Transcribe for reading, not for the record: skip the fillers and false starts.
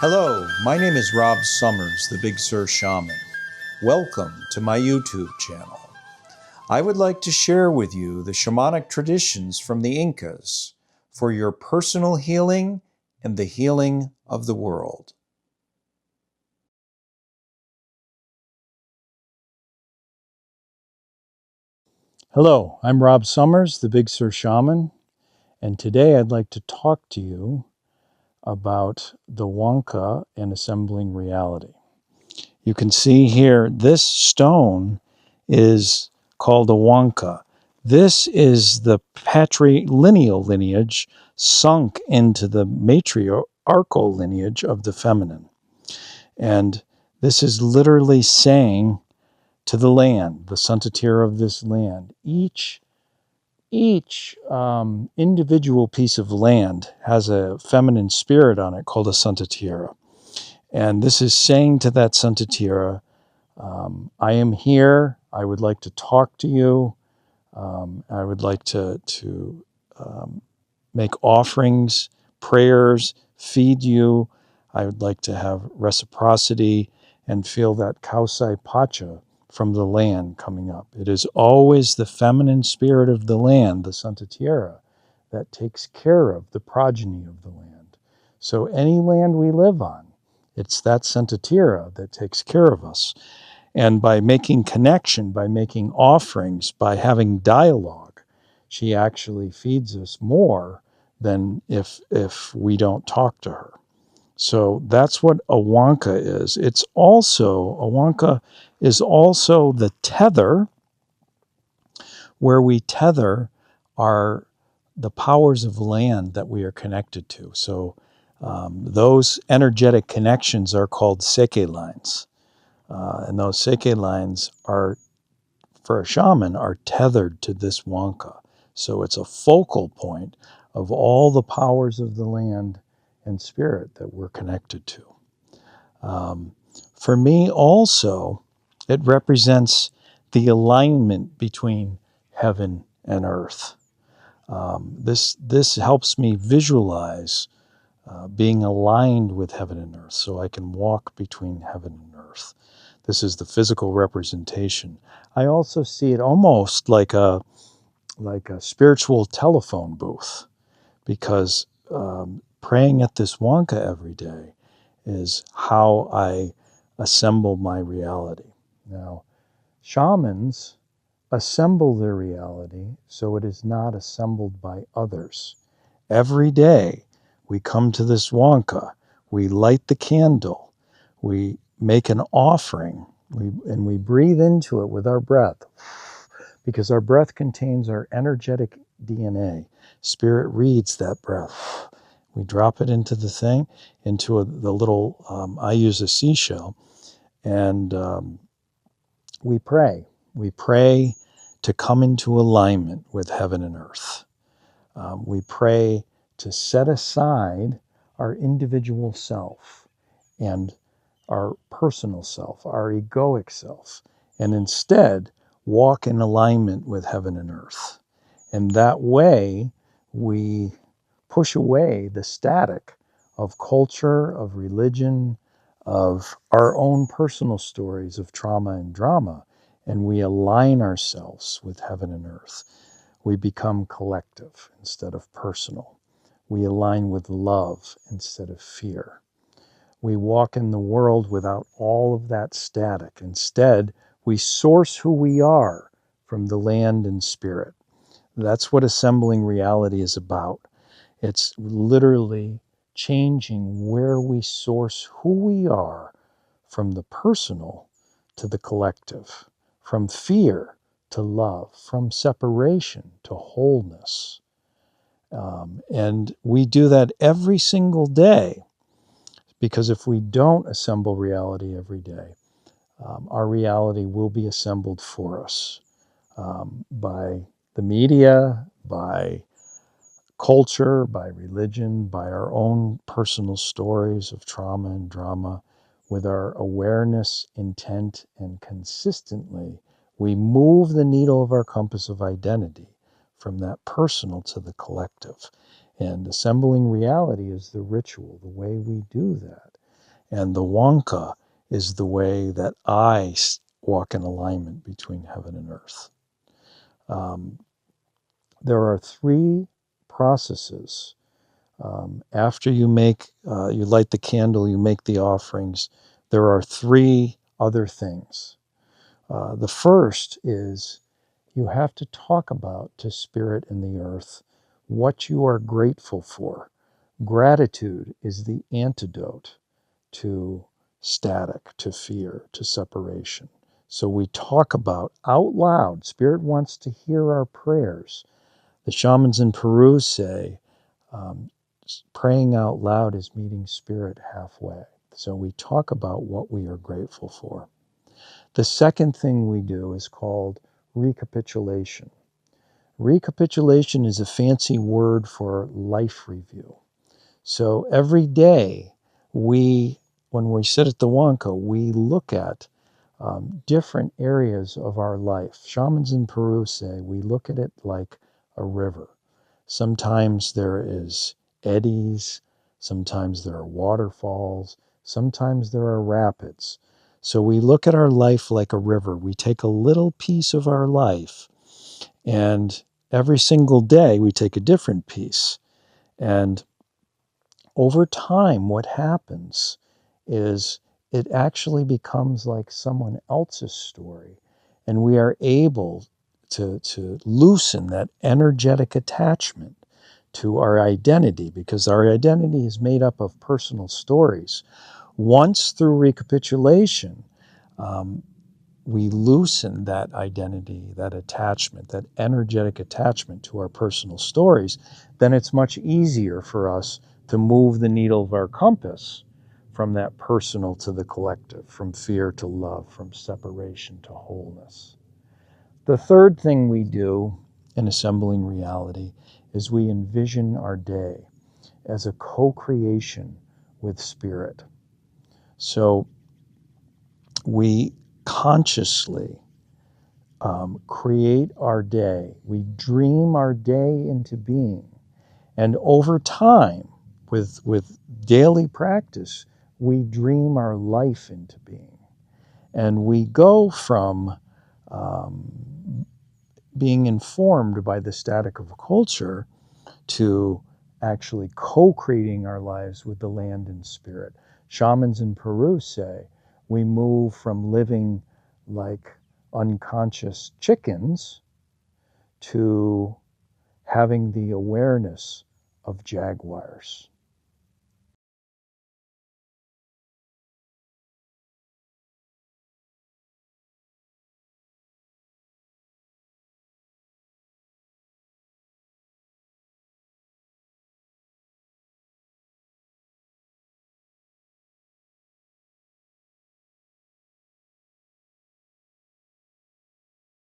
Hello, my name is Rob Summers, the Big Sur Shaman. Welcome to my YouTube channel. I would like to share with you the shamanic traditions from the Incas for your personal healing and the healing of the world. Hello, I'm Rob Summers, the Big Sur Shaman, and today I'd like to talk to you about the wanka and assembling reality. You can see here, this stone is called a wanka. This is the patrilineal lineage sunk into the matriarchal lineage of the feminine. And this is literally saying to the land, the Santatira of this land, each individual piece of land has a feminine spirit on it called a Santatira. And this is saying to that Santatira, I am here. I would like to talk to you. I would like to make offerings, prayers, feed you. I would like to have reciprocity and feel that kausai pacha from the land coming up. It is always the feminine spirit of the land, the Santatira, that takes care of the progeny of the land. So any land we live on, it's that Santatira that takes care of us. And by making connection, by making offerings, by having dialogue, she actually feeds us more than if we don't talk to her. So that's what a wanka is. A wanka is also the tether, where we tether the powers of land that we are connected to. So those energetic connections are called seke lines. And those seke lines are, for a shaman, are tethered to this wanka. So it's a focal point of all the powers of the land and spirit that we're connected to. For me also, it represents the alignment between heaven and earth. This helps me visualize being aligned with heaven and earth, so I can walk between heaven and earth. This is the physical representation. I also see it almost like a spiritual telephone booth, because praying at this wanka every day is how I assemble my reality. Now, shamans assemble their reality so it is not assembled by others. Every day we come to this wanka, we light the candle, we make an offering, and we breathe into it with our breath, because our breath contains our energetic DNA. Spirit reads that breath. We drop it into the thing, into the little, I use a seashell, and we pray. We pray to come into alignment with heaven and earth. We pray to set aside our individual self and our personal self, our egoic self, and instead walk in alignment with heaven and earth. And that way we push away the static of culture, of religion, of our own personal stories of trauma and drama, and we align ourselves with heaven and earth. We become collective instead of personal. We align with love instead of fear. We walk in the world without all of that static. Instead, we source who we are from the land and spirit. That's what assembling reality is about. It's literally changing where we source who we are from the personal to the collective, from fear to love, from separation to wholeness. And we do that every single day, because if we don't assemble reality every day, our reality will be assembled for us by the media, by culture, by religion, by our own personal stories of trauma and drama. With our awareness, intent, and consistently, we move the needle of our compass of identity from that personal to the collective. And assembling reality is the ritual, the way we do that. And the wanka is the way that I walk in alignment between heaven and earth. There are three processes. After you light the candle, you make the offerings. There are three other things. The first is you have to talk about to Spirit and the earth what you are grateful for. Gratitude is the antidote to static, to fear, to separation. So we talk about out loud. Spirit wants to hear our prayers. The shamans in Peru say, praying out loud is meeting Spirit halfway. So we talk about what we are grateful for. The second thing we do is called recapitulation. Recapitulation is a fancy word for life review. So every day, when we sit at the wanka, we look at different areas of our life. Shamans in Peru say we look at it like a river. Sometimes there is eddies, sometimes there are waterfalls, sometimes there are rapids. So we look at our life like a river. We take a little piece of our life, and every single day we take a different piece. And over time, what happens is it actually becomes like someone else's story, and we are able to loosen that energetic attachment to our identity, because our identity is made up of personal stories. Once through recapitulation, we loosen that identity, that attachment, that energetic attachment to our personal stories, then it's much easier for us to move the needle of our compass from that personal to the collective, from fear to love, from separation to wholeness. The third thing we do in assembling reality is we envision our day as a co-creation with Spirit. So we consciously create our day. We dream our day into being. And over time, with daily practice, we dream our life into being. And we go from being informed by the static of culture to actually co-creating our lives with the land and spirit. Shamans in Peru say we move from living like unconscious chickens to having the awareness of jaguars.